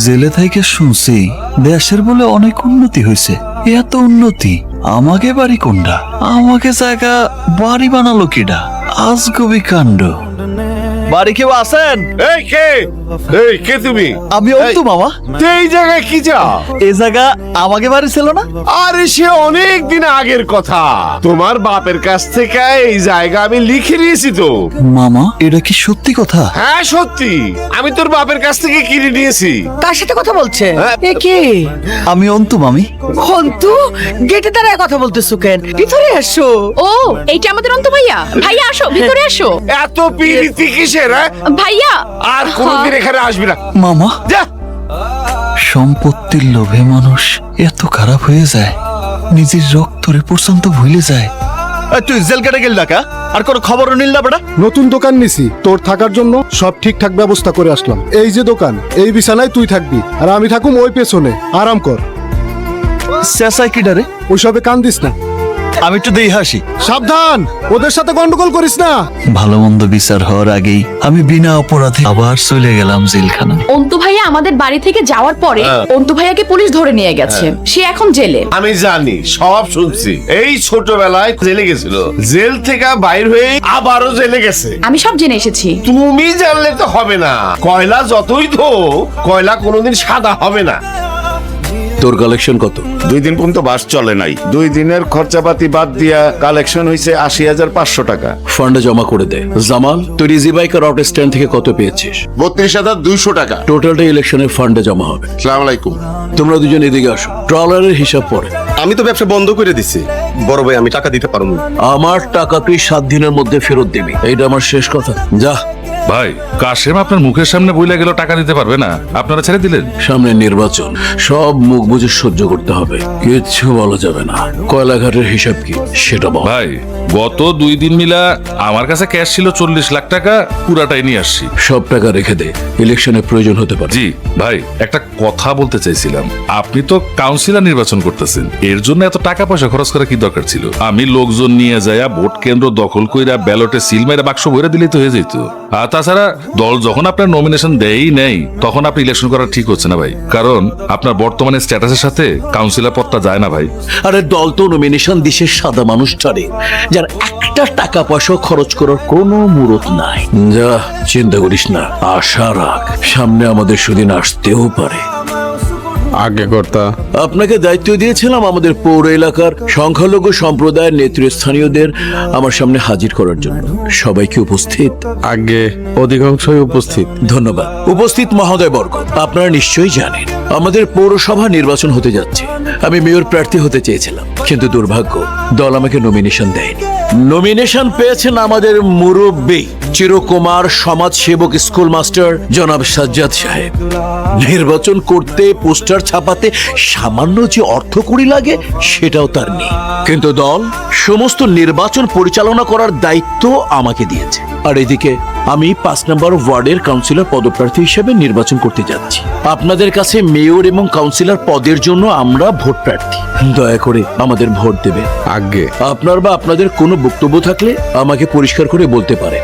জেলে থেকে শুনছি দেশের বলে অনেক উন্নতি হয়েছে। এত উন্নতি আমাকে বাড়ি কোনটা, আমাকে জায়গা বাড়ি বানালো কিডা? আজগবি কাণ্ড। বাড়ি কেউ আছেন? এই কে তুমি? আমি অন্তু মামা। এই জায়গায় কি যা? এই জায়গা আমাকে বাড়ি ছিল না? আরে সে অনেক দিন আগের কথা। তোমার বাপের কাছ থেকে এই জায়গা আমি লিখে নিয়েছি তো। মামা এটা কি সত্যি কথা? হ্যাঁ সত্যি, আমি তোর বাপের কাছ থেকে কিনে নিয়েছি। কার সাথে কথা বলছে? হ্যাঁ। এ কে? আমি অন্তু মামি। অন্তু, গেটে দাঁড়ায় কথা বলতেছো কেন? ভিতরে এসো। ও, এইটা আমাদের অন্ত ভাইয়া। ভাইয়া আসো, ভিতরে আসো। এত পিরিতি কিসের? ভাইয়া আর কোনদিন এখানে আসবি না। মামা, যা। সম্পত্তির লোভে মানুষ এত খারাপ হয়ে যায়, নিজের রক্তরে পর্যন্ত ভুলে যায়। তুই জেল কেটে গেল ডাকা, আর কোনো খবরও নিল না বেটা? নতুন দোকান নিছি, তোর থাকার জন্য সব ঠিকঠাক ব্যবস্থা করে আসলাম। এই যে দোকান, এই বিছানায় তুই থাকবি, আর আমি থাকুম ওই পেছনে। আরাম কর। চেঁচাই কি ডারে? ওইসবে কান দিস না। আমি একটু দেই হাসি। সাবধান, ওদের সাথে গন্ডগোল করিস না। ভালো মন্দ বিচার হওয়ার আগেই আমি বিনা অপরাধে আবার চলে গেলাম জেলখানা। অন্তু ভাইয়া আমাদের বাড়ি থেকে যাওয়ার পরে অন্তু ভাইয়াকে পুলিশ ধরে নিয়ে গেছে। সে এখন জেলে। আমি জানি, সব শুনছি। এই ছোটবেলায় জেলে গেছিল, জেল থেকে বাইর হয়ে আবারও জেলে গেছে। আমি সব জেনে এসেছি। তুমি জানলে তো হবে না। কয়লা যতই তো, কয়লা কোনোদিন সাদা হবে না। তোর কালেকশন কত? 2 দিন পর্যন্ত বাস চলে নাই। 2 দিনের খরচাপাতি বাদ দিয়া কালেকশন হয়েছে 80,500 টাকা। ফান্ডে জমা করে দে। জামাল, তুই রিজি বাইকার অটো স্ট্যান্ড থেকে কত পেয়েছিস? 32,200 টাকা। টোটালটা ইলেকশনের ফান্ডে জমা হবে। আসসালামু আলাইকুম। তোমরা দুজন এদিকে আসো, ট্রলারের হিসাব পরে। আমি তো ব্যবসা বন্ধ করে দিছি বড় ভাই, আমি টাকা দিতে পারবো না। আমার টাকা তুই 7 দিনের মধ্যে ফেরত দিবি, এইটা আমার শেষ কথা। যা। ভাই, কাশেম আপনার মুখের সামনে বইলা গেল টাকা দিতে পারবে না, আপনারা ছেড়ে দিলেন। সামনে নির্বাচন, সব মুখ বুঝে সহ্য করতে হবে, কিচ্ছু বলা যাবে না। কয়লাঘাটের হিসাব কি সেটা বল। ভাই, গত 2 দিন মিলা আমার কাছে ক্যাশ ছিল 40 লাখ টাকা, পুরাটাই নিয়ে আসছি। সব টাকা রেখে দে, ইলেকশনে প্রয়োজন হতে পারে। জি ভাই, একটা কথা বলতে চাইছিলাম। আপনি তো কাউন্সিলর নির্বাচন করতেছেন, এর জন্য এত টাকা পয়সা খরচ করা কি দরকার ছিল? আমি লোকজন নিয়ে যাইয়া ভোট কেন্দ্র দখল কইরা ব্যালটে সিল মেরে বাক্স ভরে দিলেই তো হয়ে যেত। আর তাছাড়া দল যখন আপনার নমিনেশন দেয়ই নেই, তখন আপনি ইলেকশন করা ঠিক হচ্ছে না ভাই। কারণ আপনার বর্তমানে স্ট্যাটাসের সাথে কাউন্সিলর পদটা যায় না ভাই। আরে দল তো নমিনেশন দিছে সাদা মানুষটারে, যার একটা টাকা পয়সা খরচ করার কোনো মুরত নাই। যা, চিন্তা করিস না, আশা রাখ, সামনে আমাদের সুদিন আসতেও পারে। আগে কর্তা, আপনাকে দায়িত্ব দিয়েছিলাম আমাদের পৌর এলাকার সংখ্যালঘু সম্প্রদায়ের নেতৃস্থানীয়দের আমার সামনে হাজির করার জন্য। সবাইকে উপস্থিত? আগে অধিকাংশই উপস্থিত। ধন্যবাদ। উপস্থিত মহোদয় বর্গ, আপনারা নিশ্চয়ই জানেন আমাদের পৌরসভা নির্বাচন হতে যাচ্ছে। আমি মেয়র প্রার্থী হতে চেয়েছিলাম, কিন্তু দুর্ভাগ্য, দল আমাকে নমিনেশন দেয়নি। নমিনেশন পেয়েছেন আমাদের মুরব্বী চিরকুমার সমাজসেবক স্কুল মাস্টার জনাব সাজ্জাদ সাহেব। নির্বাচন করতে, পোস্টার ছাপাতে সামান্য যে অর্থকড়ি লাগে সেটাও তার নেই, কিন্তু দল সমস্ত নির্বাচন পরিচালনা করার দায়িত্ব আমাকে দিয়েছে। আর এদিকে আমি 5 নম্বর ওয়ার্ডের কাউন্সিলর পদপ্রার্থী হিসেবে নির্বাচন করতে যাচ্ছি। আপনাদের কাছে মেয়র এবং কাউন্সিলর পদের জন্য আমরা ভোট প্রার্থী, দয়া করে আমাদের ভোট দেবেন। আগে আপনার বা আপনাদের কোনো বক্তব্য থাকলে আমাকে পরিষ্কার করে বলতে পারে।